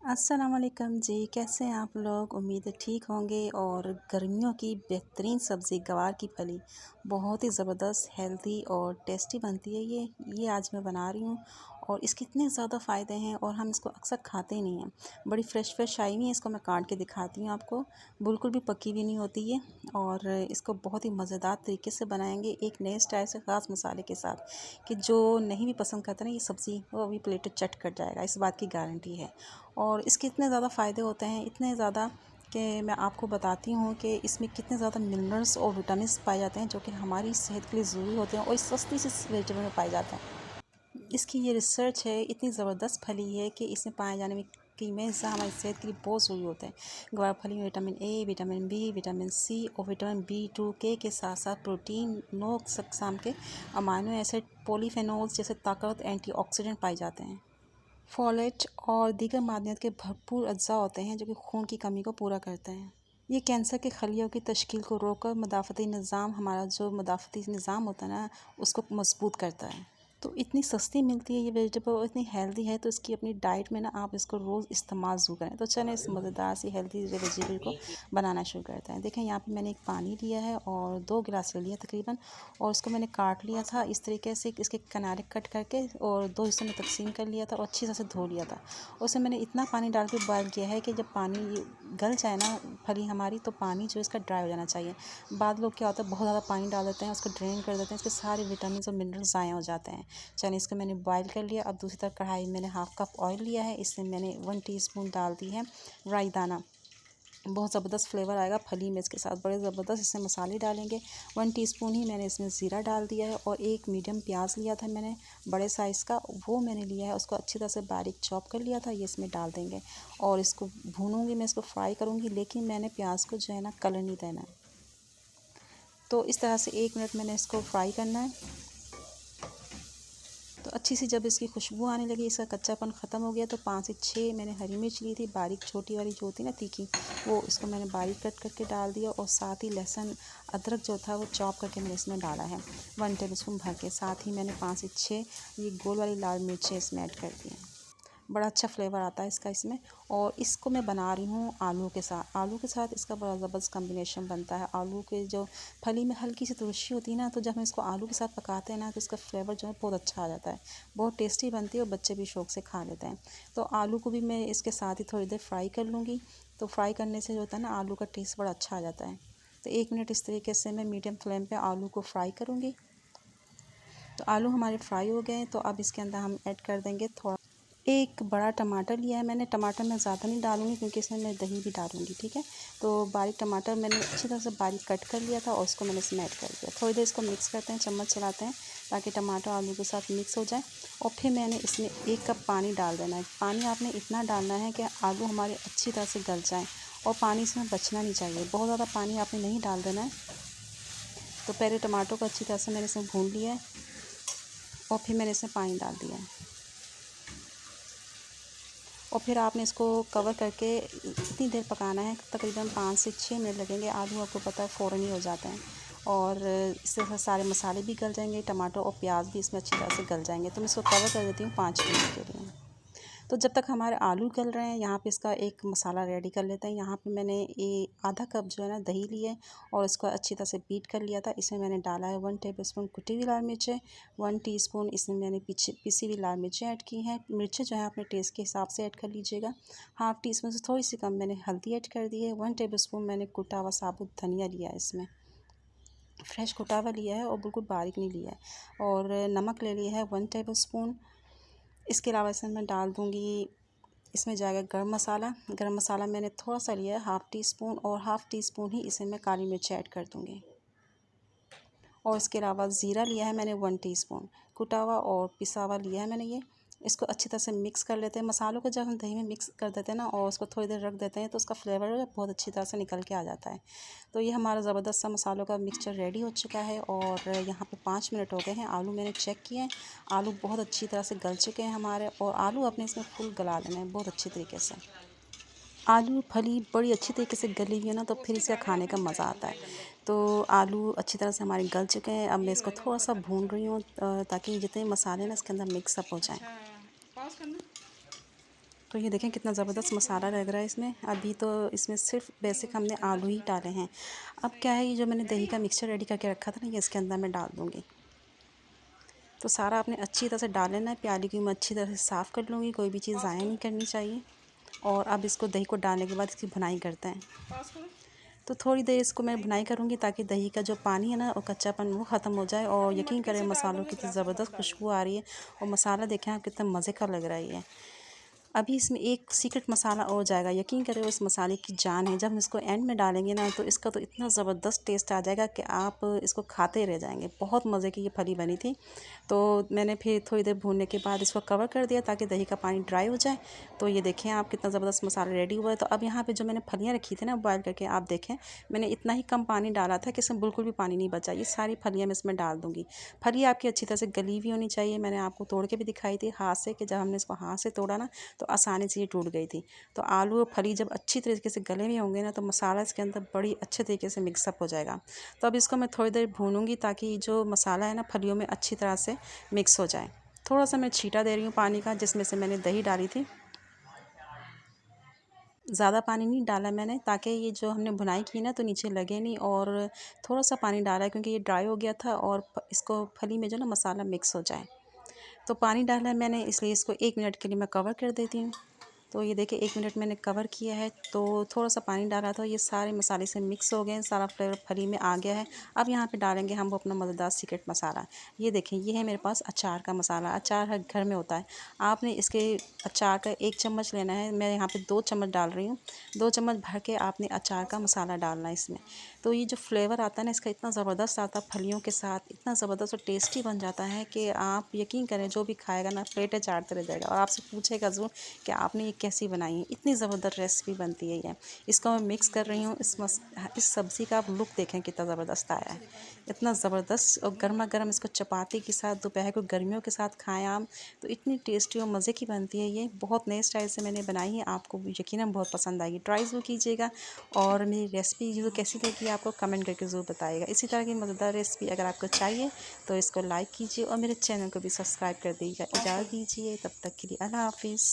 अस्सलाम वालेकुम जी, कैसे हैं आप लोग। उम्मीद है ठीक होंगे। और गर्मियों की बेहतरीन सब्ज़ी गवार की फली बहुत ही ज़बरदस्त, हेल्दी और टेस्टी बनती है। ये आज मैं बना रही हूँ और इसके इतने ज़्यादा फ़ायदे हैं और हम इसको अक्सर खाते ही नहीं हैं। बड़ी फ्रेश आई हुई है। इसको मैं काट के दिखाती हूँ आपको। बिल्कुल भी पकी हुई नहीं होती है और इसको बहुत ही मज़ेदार तरीके से बनाएंगे एक नए स्टाइल से, ख़ास मसाले के साथ, कि जो नहीं भी पसंद करता ना ये सब्ज़ी, वो अभी प्लेट चट कर जाएगा, इस बात की गारंटी है। और इसके इतने ज़्यादा फ़ायदे होते हैं, इतने ज़्यादा कि मैं आपको बताती हूँ कि इसमें कितने ज़्यादा मिनरल्स और विटामिन्स पाए जाते हैं जो कि हमारी सेहत के लिए ज़रूरी होते हैं और इस सस्ती सी वेजिटेबल में पाए जाते हैं। इसकी ये रिसर्च है, इतनी ज़बरदस्त फली है कि इसमें पाए जाने में कीमती हिस्सा हमारी सेहत के लिए बहुत ज़रूरी होते हैं। गवार फली में vitamin A, vitamin B, vitamin C और विटामिन B2 के साथ साथ प्रोटीन, 9 अक़साम के अमाइनो एसिड, पॉलीफेनोल्स जैसे ताकत, एंटीऑक्सीडेंट पाए जाते हैं। फोलेट और दीगर मादनियात के भरपूर अज्जा होते हैं जो कि खून की कमी को पूरा करते हैं। ये कैंसर के खलियों की तश्कील को रोककर मदाफ़ती निज़ाम, हमारा जो मदाफ़ती निज़ाम होता है ना, उसको मजबूत करता है। तो इतनी सस्ती मिलती है ये वेजिटेबल और इतनी हेल्दी है, तो इसकी अपनी डाइट में ना आप इसको रोज़ इस्तेमाल ज़रूर करें। तो चलें इस मज़ेदार सी हेल्दी वेजिटेबल को बनाना शुरू करते हैं। देखें यहाँ पे मैंने एक पानी लिया है और 2 गिलास ले लिया तकरीबन, और उसको मैंने काट लिया था इस तरीके से, इसके किनारे कट करके और 2 हिस्सों में तकसीम कर लिया था और अच्छी तरह से धो लिया था। उसमें मैंने इतना पानी डाल के बॉयल किया है कि जब पानी गल जाए ना फली हमारी, तो पानी जो इसका ड्राई हो जाना चाहिए। बाद लोग क्या होता है, बहुत ज़्यादा पानी डाल देते हैं, उसको ड्रेन कर देते हैं, इसके सारे विटामिन और मिनरल्स ज़ाया हो जाते हैं। चलिए इसको मैंने बॉयल कर लिया। अब दूसरी तरफ कढ़ाई में मैंने हाफ़ कप ऑयल लिया है, इसमें मैंने 1 टीस्पून डाल दी है राई दाना। बहुत ज़बरदस्त फ्लेवर आएगा फली में इसके साथ, बड़े ज़बरदस्त इसमें मसाले डालेंगे। 1 टीस्पून ही मैंने इसमें ज़ीरा डाल दिया है और एक मीडियम प्याज लिया था मैंने बड़े साइज़ का, वो मैंने लिया है, उसको अच्छी तरह से बारीक चॉप कर लिया था, ये इसमें डाल देंगे और इसको भूनूंगी, मैं इसको फ्राई करूँगी, लेकिन मैंने प्याज को जो है ना कलर नहीं देना है। तो इस तरह से 1 मिनट मैंने इसको फ्राई करना है। तो अच्छी सी जब इसकी खुशबू आने लगी, इसका कच्चापन ख़त्म हो गया, तो 5 से 6 मैंने हरी मिर्च ली थी बारीक, छोटी वाली जो होती है ना तीखी, वो इसको मैंने बारीक कट करके डाल दिया और साथ ही लहसुन अदरक जो था वो चॉप करके मैंने इसमें डाला है 1 टेबलस्पून भर के। साथ ही मैंने 5 से 6 ये गोल वाली लाल मिर्चें इसमें ऐड कर दी हैं। बड़ा अच्छा फ्लेवर आता है इसका इसमें। और इसको मैं बना रही हूँ आलू के साथ। आलू के साथ इसका बड़ा ज़बरदस्त कॉम्बिनेशन बनता है। आलू के जो फली में हल्की सी तुलसी होती है ना, तो जब हम इसको आलू के साथ पकाते हैं ना, तो इसका फ्लेवर जो है बहुत अच्छा आ जाता है, बहुत टेस्टी बनती है और बच्चे भी शौक़ से खा लेते हैं। तो आलू को भी मैं इसके साथ ही थोड़ी देर फ्राई कर लूँगी। तो फ्राई करने से जो होता है ना, आलू का टेस्ट बड़ा अच्छा आ जाता है। तो 1 मिनट इस तरीके से मैं मीडियम फ्लेम पर आलू को फ्राई करूँगी। तो आलू हमारे फ्राई हो गए हैं, तो अब इसके अंदर हम ऐड कर देंगे थोड़ा, एक बड़ा टमाटर लिया है मैंने। टमाटर मैं ज़्यादा नहीं डालूँगी क्योंकि इसमें मैं दही भी डालूँगी, ठीक है। तो बारीक टमाटर मैंने अच्छी तरह से बारीक कट कर लिया था और उसको मैंने इसमें ऐड कर दिया। थोड़ी देर इसको मिक्स करते हैं, चम्मच चलाते हैं ताकि टमाटर आलू के साथ मिक्स हो जाए। और फिर मैंने इसमें 1 कप पानी डाल देना है। पानी आपने इतना डालना है कि आलू हमारे अच्छी तरह से गल जाएँ और पानी इसमें बचना नहीं चाहिए, बहुत ज़्यादा पानी आपने नहीं डाल देना है। तो पहले टमाटर को अच्छी तरह से मैंने इसमें भून लिया है और फिर मैंने इसमें पानी डाल दिया है और फिर आपने इसको कवर करके इतनी देर पकाना है, तकरीबन 5 से 6 मिनट लगेंगे। आलू आपको पता है फ़ौरन ही हो जाते हैं और इससे सारे मसाले भी गल जाएंगे, टमाटर और प्याज भी इसमें अच्छी तरह से गल जाएंगे। तो मैं इसको कवर कर देती हूँ 5 मिनट के लिए। तो जब तक हमारे आलू गल रहे हैं, यहाँ पे इसका एक मसाला रेडी कर लेते हैं। यहाँ पे मैंने ये आधा कप जो है ना दही लिया है और इसको अच्छी तरह से बीट कर लिया था। इसमें मैंने डाला है 1 टेबलस्पून कुटी हुई लाल मिर्चें, 1 टीस्पून इसमें मैंने पिसी हुई लाल मिर्चें ऐड की हैं। मिर्चें जो है अपने टेस्ट के हिसाब से ऐड कर लीजिएगा। हाफ़ टीस्पून से थोड़ी सी कम मैंने हल्दी ऐड कर दी है। 1 टेबलस्पून मैंने कुटा हुआ साबुत धनिया लिया है, इसमें फ्रेश कुटा हुआ लिया है और बिल्कुल बारीक नहीं लिया है। और नमक ले लिया है 1 टेबलस्पून। इसके अलावा इसमें मैं डाल दूँगी, इसमें जाएगा गरम मसाला। गरम मसाला मैंने थोड़ा सा लिया है, हाफ़ टीस्पून, और हाफ़ टीस्पून ही इसमें मैं काली मिर्च ऐड कर दूँगी। और इसके अलावा ज़ीरा लिया है मैंने 1 टीस्पून, कुटा हुआ और पिसा हुआ लिया है मैंने ये। इसको अच्छी तरह से मिक्स कर लेते हैं। मसालों को जब हम दही में मिक्स कर देते हैं ना और उसको थोड़ी देर रख देते हैं, तो उसका फ्लेवर बहुत अच्छी तरह से निकल के आ जाता है। तो ये हमारा ज़बरदस्त सा मसालों का मिक्सचर रेडी हो चुका है और यहाँ पे 5 मिनट हो गए हैं। आलू मैंने चेक किए हैं, आलू बहुत अच्छी तरह से गल चुके हैं हमारे, और आलू अपने इसमें फुल गला लेना है बहुत अच्छी तरीके से। आलू फली बड़ी अच्छी तरीके से गली हुई है ना, तो फिर इसका खाने का मज़ा आता है। तो आलू अच्छी तरह से हमारे गल चुके हैं। अब मैं इसको थोड़ा सा भून रही हूँ ताकि जितने मसाले ना इसके अंदर मिक्सअप हो जाएं। तो ये देखें कितना ज़बरदस्त मसाला लग रहा है इसमें। अभी तो इसमें सिर्फ बेसिक हमने आलू ही डाले हैं। अब क्या है, ये जो मैंने दही का मिक्सचर रेडी करके रखा था ना, ये इसके अंदर मैं डाल दूँगी। तो सारा आपने अच्छी तरह से डाल लेना है। प्याली की मैं अच्छी तरह से साफ़ कर लूँगी, कोई भी चीज़ ज़ाया नहीं करनी चाहिए। और अब इसको दही को डालने के बाद इसकी भुनाई करते हैं। तो थोड़ी देर इसको मैं भुनाई करूँगी ताकि दही का जो पानी है ना और कच्चापन वो ख़त्म हो जाए। और यकीन करें मसालों की कितनी ज़बरदस्त खुशबू आ रही है और मसाला देखें आप कितना मज़े का लग रहा है ये। अभी इसमें एक सीक्रेट मसाला और जाएगा, यकीन करें उस मसाले की जान है। जब हम इसको एंड में डालेंगे ना तो इसका तो इतना ज़बरदस्त टेस्ट आ जाएगा कि आप इसको खाते रह जाएंगे। बहुत मज़े की ये फली बनी थी। तो मैंने फिर थोड़ी देर भूनने के बाद इसको कवर कर दिया ताकि दही का पानी ड्राई हो जाए। तो ये देखें आप कितना ज़बरदस्त मसाला रेडी हुआ है। तो अब यहाँ पे जो मैंने फलियाँ रखी थी ना बॉयल करके, आप देखें मैंने इतना ही कम पानी डाला था कि इसमें बिल्कुल भी पानी नहीं बचा। ये सारी फलियाँ मैं इसमें डाल दूँगी। फली आपकी अच्छी तरह से गली हुई होनी चाहिए। मैंने आपको तोड़ के भी दिखाई थी हाथ से कि जब हमने इसको हाथ से तोड़ा ना तो आसानी से ये टूट गई थी। तो आलू और फली जब अच्छी तरीके से गले में होंगे ना तो मसाला इसके अंदर बड़ी अच्छे तरीके से मिक्सअप हो जाएगा। तो अब इसको मैं थोड़ी देर भूनूंगी ताकि जो मसाला है ना फलियों में अच्छी तरह से मिक्स हो जाए। थोड़ा सा मैं छींटा दे रही हूँ पानी का, जिसमें से मैंने दही डाली थी। ज़्यादा पानी नहीं डाला मैंने ताकि ये जो हमने भुनाई की ना तो नीचे लगे नहीं। और थोड़ा सा पानी डाला है क्योंकि ये ड्राई हो गया था और इसको फली में जो ना मसाला मिक्स हो जाए। तो पानी डाला है मैंने, इसलिए इसको 1 मिनट के लिए मैं कवर कर देती हूँ। तो ये देखिए 1 मिनट मैंने कवर किया है। तो थोड़ा सा पानी डाला था, ये सारे मसाले से मिक्स हो गए हैं, सारा फ्लेवर फली में आ गया है। अब यहाँ पे डालेंगे हम वो अपना मज़ेदार सीक्रेट मसाला। ये देखें ये है मेरे पास अचार का मसाला। अचार हर घर में होता है। आपने इसके अचार का 1 चम्मच लेना है, मैं यहाँ पे 2 चम्मच डाल रही हूँ। 2 चम्मच भर के आपने अचार का मसाला डालना है इसमें। तो ये जो फ्लेवर आता है ना इसका इतना ज़बरदस्त आता है फलियों के साथ, इतना ज़बरदस्त और टेस्टी बन जाता है कि आप यकीन करें जो भी खाएगा ना प्लेटें चाटते रह जाएगा और आपसे पूछेगा ज़रूर कि आपने ये कैसी बनाई है। इतनी ज़बरदस्त रेसिपी बनती है ये। इसको मैं मिक्स कर रही हूँ। इस सब्ज़ी का आप लुक देखें कितना ज़बरदस्त आया है, इतना ज़बरदस्त। और गर्मा गर्म इसको चपाती के साथ दोपहर को गर्मियों के साथ खाएं आप तो इतनी टेस्टी और मज़े की बनती है ये। बहुत नए स्टाइल से मैंने बनाई है, आपको यकीनन बहुत पसंद आएगी। ट्राई ज़रूर कीजिएगा और मेरी रेसिपी जो कैसी लगी आपको कमेंट करके ज़रूर बताइएगा। इसी तरह की मज़ेदार रेसिपी अगर आपको चाहिए तो इसको लाइक कीजिए और मेरे चैनल को भी सब्सक्राइब कर दीजिएगा। इजाज़त दीजिए, तब तक के लिए अल्लाह हाफिज़।